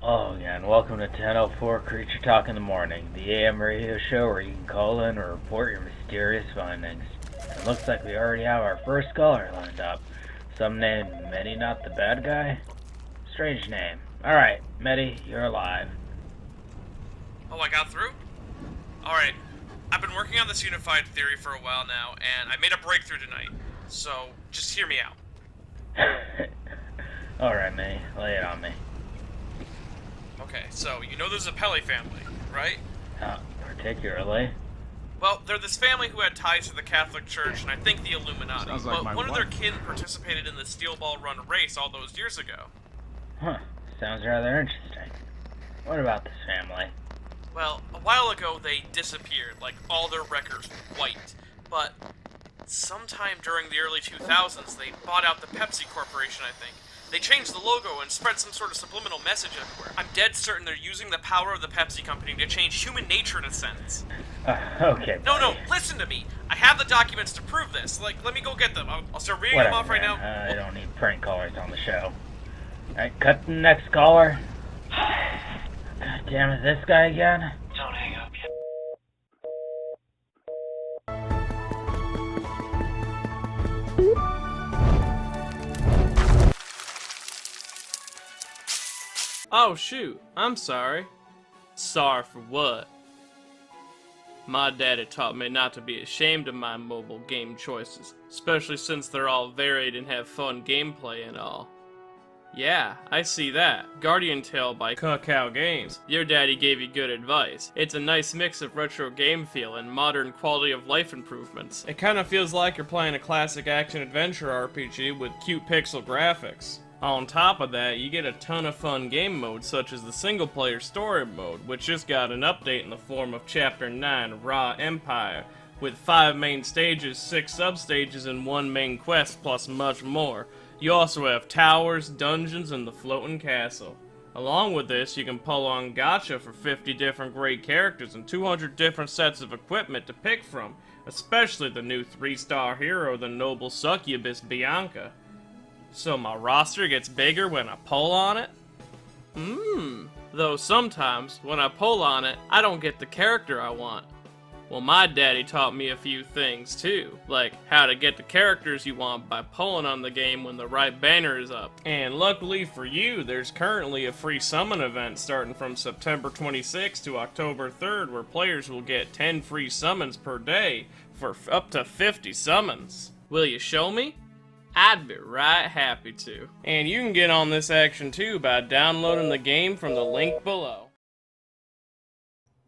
Hello again. Welcome to 1004 Creature Talk in the Morning, the AM radio show where you can call in or report your mysterious findings. It looks like we already have our first caller lined up. Some named Medi Not the Bad Guy? Strange name. Alright, Medi, you're alive. Oh, I got through? Alright, I've been working on this unified theory for a while now, and I made a breakthrough tonight. So, just hear me out. Alright, Medi, lay it on me. Okay, so, you know the Zapelli family, right? Not particularly. Well, they're this family who had ties to the Catholic Church and I think the Illuminati, but one of their kin participated in the Steel Ball Run race all those years ago. Huh, sounds rather interesting. What about this family? Well, a while ago they disappeared, like all their records wiped, but sometime during the early 2000s they bought out the Pepsi Corporation, I think. They changed the logo and spread some sort of subliminal message everywhere. I'm dead certain they're using the power of the Pepsi Company to change human nature in a sense. Okay, buddy. No, listen to me. I have the documents to prove this. Like, let me go get them. I'll start reading them off right now. I don't need prank callers on the show. Alright, cut the next caller. God damn it, this guy again? Don't hang up yet. Oh shoot, I'm sorry. Sorry for what? My daddy taught me not to be ashamed of my mobile game choices, especially since they're all varied and have fun gameplay and all. Yeah, I see that. Guardian Tale by Cacao Games. Your daddy gave you good advice. It's a nice mix of retro game feel and modern quality of life improvements. It kinda feels like you're playing a classic action-adventure RPG with cute pixel graphics. On top of that, you get a ton of fun game modes such as the single-player story mode, which just got an update in the form of Chapter 9, Raw Empire, with 5 main stages, 6 sub-stages, and 1 main quest, plus much more. You also have towers, dungeons, and the floating castle. Along with this, you can pull on gacha for 50 different great characters and 200 different sets of equipment to pick from, especially the new 3-star hero, the noble succubus Bianca. So my roster gets bigger when I pull on it? Though sometimes, when I pull on it, I don't get the character I want. Well, my daddy taught me a few things too, like how to get the characters you want by pulling on the game when the right banner is up. And luckily for you, there's currently a free summon event starting from September 26th to October 3rd where players will get 10 free summons per day for up to 50 summons. Will you show me? I'd be right happy to. And you can get on this action too by downloading the game from the link below.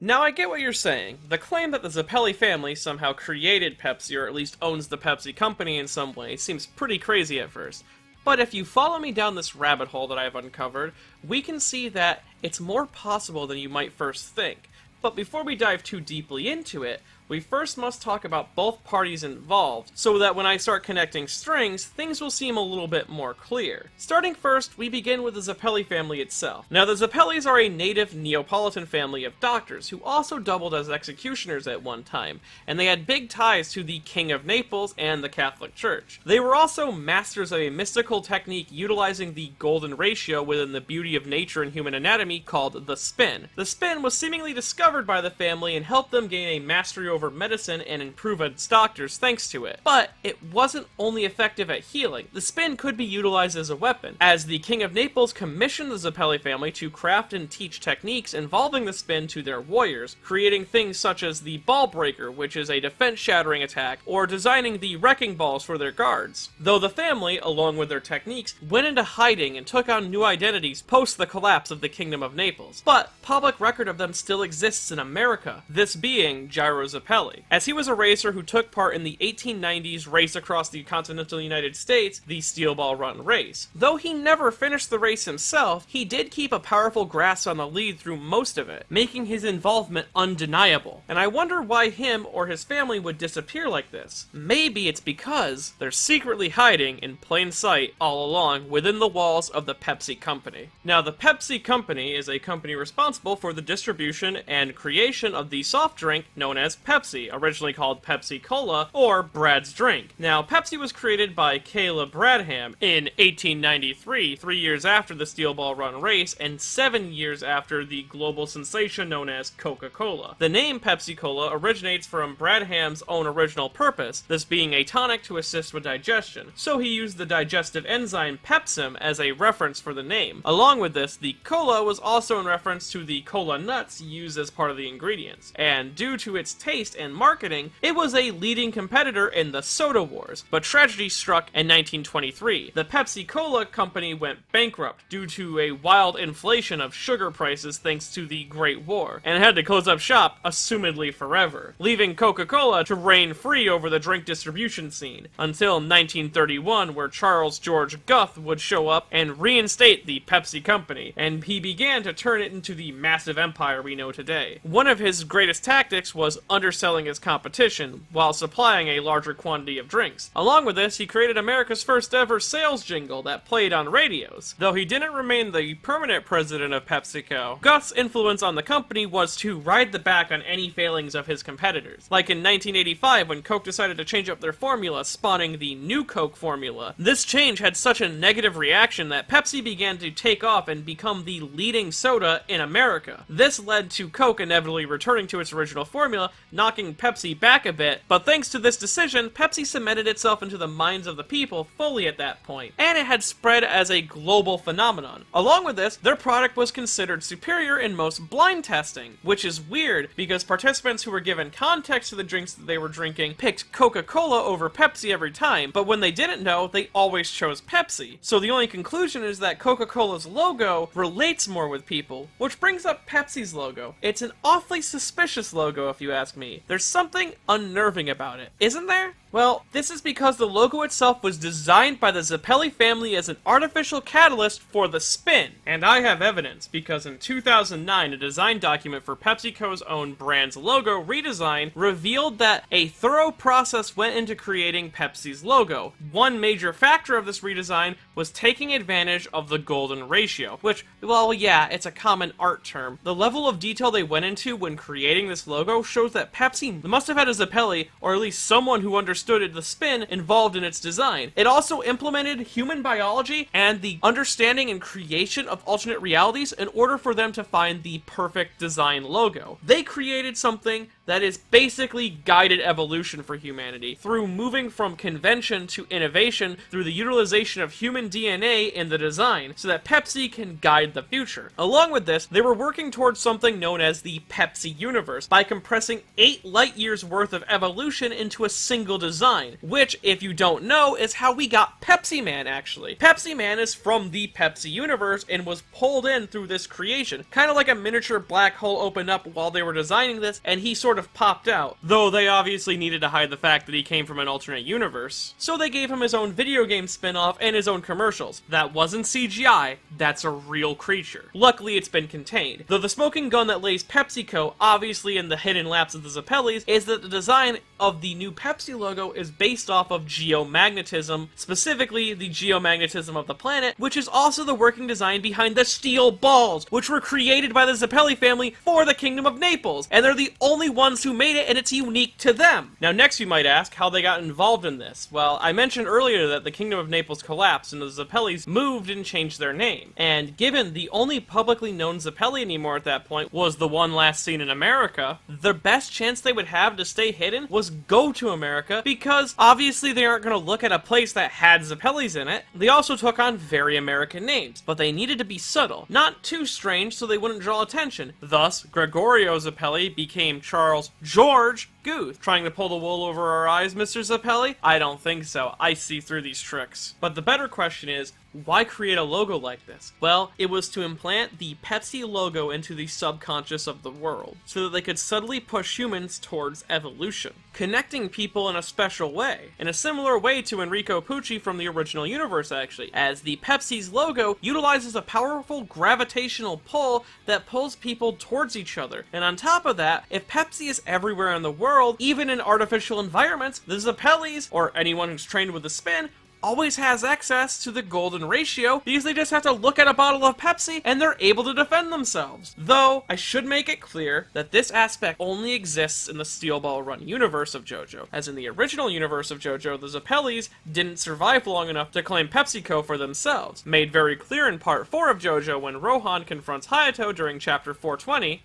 Now I get what you're saying. The claim that the Zapelli family somehow created Pepsi or at least owns the Pepsi Company in some way seems pretty crazy at first. But if you follow me down this rabbit hole that I've uncovered, we can see that it's more possible than you might first think. But before we dive too deeply into it, we first must talk about both parties involved, so that when I start connecting strings, things will seem a little bit more clear. Starting first, we begin with the Zapelli family itself. Now, the Zapellis are a native Neapolitan family of doctors who also doubled as executioners at one time, and they had big ties to the King of Naples and the Catholic Church. They were also masters of a mystical technique utilizing the golden ratio within the beauty of nature and human anatomy called the spin. The spin was seemingly discovered by the family and helped them gain a mastery over medicine and improve its doctors thanks to it. But it wasn't only effective at healing. The spin could be utilized as a weapon, as the King of Naples commissioned the Zapelli family to craft and teach techniques involving the spin to their warriors, creating things such as the Ball Breaker, which is a defense-shattering attack, or designing the Wrecking Balls for their guards. Though the family, along with their techniques, went into hiding and took on new identities post the collapse of the Kingdom of Naples. But public record of them still exists in America, this being Gyro Zapelli, as he was a racer who took part in the 1890s race across the continental United States, the Steel Ball Run race. Though he never finished the race himself, he did keep a powerful grasp on the lead through most of it, making his involvement undeniable. And I wonder why him or his family would disappear like this. Maybe it's because they're secretly hiding in plain sight all along within the walls of the Pepsi Company. Now, the Pepsi Company is a company responsible for the distribution and creation of the soft drink known as Pepsi. Pepsi, originally called Pepsi Cola, or Brad's Drink. Now, Pepsi was created by Caleb Bradham in 1893, 3 years after the Steel Ball Run race, and 7 years after the global sensation known as Coca-Cola. The name Pepsi Cola originates from Bradham's own original purpose, this being a tonic to assist with digestion, so he used the digestive enzyme pepsin as a reference for the name. Along with this, the cola was also in reference to the cola nuts used as part of the ingredients, and due to its taste and marketing, it was a leading competitor in the soda wars. But tragedy struck in 1923. The Pepsi Cola company went bankrupt due to a wild inflation of sugar prices thanks to the Great War, and had to close up shop, assumedly forever, leaving Coca-Cola to reign free over the drink distribution scene, until 1931, where Charles George Guth would show up and reinstate the Pepsi Company, and he began to turn it into the massive empire we know today. One of his greatest tactics was underselling his competition, while supplying a larger quantity of drinks. Along with this, he created America's first ever sales jingle that played on radios. Though he didn't remain the permanent president of PepsiCo, Guth's influence on the company was to ride the back on any failings of his competitors. Like in 1985, when Coke decided to change up their formula, spawning the new Coke formula. This change had such a negative reaction that Pepsi began to take off and become the leading soda in America. This led to Coke inevitably returning to its original formula, knocking Pepsi back a bit, but thanks to this decision, Pepsi cemented itself into the minds of the people fully at that point, and it had spread as a global phenomenon. Along with this, their product was considered superior in most blind testing, which is weird because participants who were given context to the drinks that they were drinking picked Coca-Cola over Pepsi every time, but when they didn't know, they always chose Pepsi. So the only conclusion is that Coca-Cola's logo relates more with people, which brings up Pepsi's logo. It's an awfully suspicious logo if you ask me. There's something unnerving about it, isn't there? Well, this is because the logo itself was designed by the Zapelli family as an artificial catalyst for the spin. And I have evidence, because in 2009, a design document for PepsiCo's own brand's logo redesign revealed that a thorough process went into creating Pepsi's logo. One major factor of this redesign was taking advantage of the golden ratio, which, well, yeah, it's a common art term. The level of detail they went into when creating this logo shows that Pepsi must have had a Zapelli, or at least someone who understood the spin involved in its design. It also implemented human biology and the understanding and creation of alternate realities in order for them to find the perfect design logo. They created something that is basically guided evolution for humanity, through moving from convention to innovation through the utilization of human DNA in the design, so that Pepsi can guide the future. Along with this, they were working towards something known as the Pepsi universe, by compressing 8 light years worth of evolution into a single design, which, if you don't know, is how we got Pepsi Man, actually. Pepsi Man is from the Pepsi universe and was pulled in through this creation, kind of like a miniature black hole opened up while they were designing this, and he sort of popped out, though they obviously needed to hide the fact that he came from an alternate universe. So they gave him his own video game spin-off and his own commercials. That wasn't CGI, that's a real creature. Luckily, it's been contained. Though the smoking gun that lays PepsiCo, obviously in the hidden laps of the Zapellis, is that the design of the new Pepsi logo is based off of geomagnetism, specifically the geomagnetism of the planet, which is also the working design behind the steel balls, which were created by the Zapelli family for the Kingdom of Naples, and they're the only ones who made it, and it's unique to them. Now next you might ask how they got involved in this. Well, I mentioned earlier that the Kingdom of Naples collapsed and the Zapellis moved and changed their name, and given the only publicly known Zapelli anymore at that point was the one last seen in America, the best chance they would have to stay hidden was go to America, because obviously they aren't going to look at a place that had Zapellis in it. They also took on very American names, but they needed to be subtle, not too strange so they wouldn't draw attention. Thus, Gregorio Zapelli became Charles George Guth. Trying to pull the wool over our eyes, Mr. Zapelli? I don't think so. I see through these tricks. But the better question is, why create a logo like this? Well, it was to implant the Pepsi logo into the subconscious of the world, so that they could subtly push humans towards evolution, connecting people in a special way, in a similar way to Enrico Pucci from the original universe actually, as the Pepsi's logo utilizes a powerful gravitational pull that pulls people towards each other. And on top of that, if Pepsi is everywhere in the world, even in artificial environments, the Zapellis, or anyone who's trained with the spin, always has access to the golden ratio because they just have to look at a bottle of Pepsi and they're able to defend themselves. Though, I should make it clear that this aspect only exists in the Steel Ball Run universe of JoJo, as in the original universe of JoJo, the Zapellis didn't survive long enough to claim PepsiCo for themselves, made very clear in Part 4 of JoJo when Rohan confronts Hayato during Chapter 420,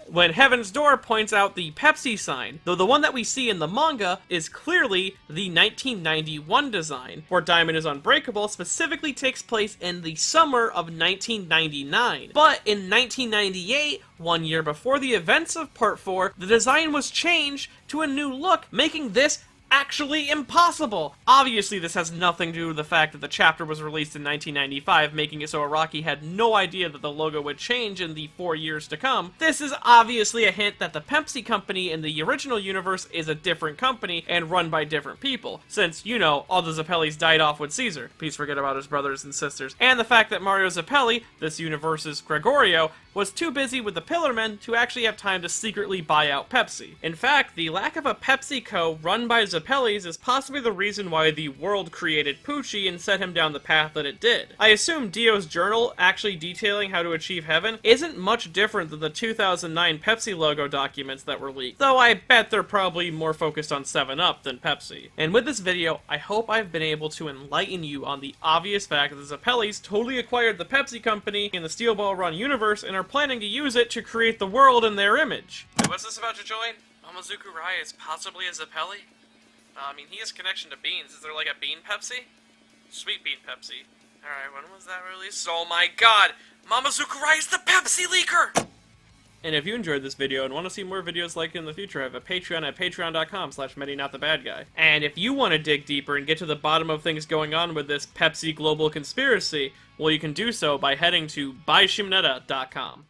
when Heaven's Door points out the Pepsi sign, though the one that we see in the manga is clearly the 1991 design, where Diamond is Unbreakable specifically takes place in the summer of 1999. But in 1998, 1 year before the events of Part 4, the design was changed to a new look, making this actually impossible. Obviously, this has nothing to do with the fact that the chapter was released in 1995, making it so Araki had no idea that the logo would change in the 4 years to come. This is obviously a hint that the Pepsi Company in the original universe is a different company and run by different people, since, you know, all the Zapellis died off with Caesar. Please forget about his brothers and sisters. And the fact that Mario Zapelli, this universe's Gregorio, was too busy with the Pillarmen to actually have time to secretly buy out Pepsi. In fact, the lack of a PepsiCo run by Zapellis is possibly the reason why the world created Poochie and set him down the path that it did. I assume Dio's journal, actually detailing how to achieve heaven, isn't much different than the 2009 Pepsi logo documents that were leaked, though I bet they're probably more focused on 7-Up than Pepsi. And with this video, I hope I've been able to enlighten you on the obvious fact that the Zapellis totally acquired the Pepsi Company in the Steel Ball Run universe and are planning to use it to create the world in their image. Hey, what's this about Jojoin? Mamazuku Raya is possibly a Zapelli? I mean, he has connection to beans. Is there like a bean Pepsi? Sweet bean Pepsi. Alright, when was that released? Oh my god! Mamazuku Raya is the Pepsi leaker! And if you enjoyed this video and want to see more videos like it in the future, I have a Patreon at patreon.com/MediNotTheBadGuy. And if you want to dig deeper and get to the bottom of things going on with this Pepsi global conspiracy, well, you can do so by heading to buyshimonetta.com.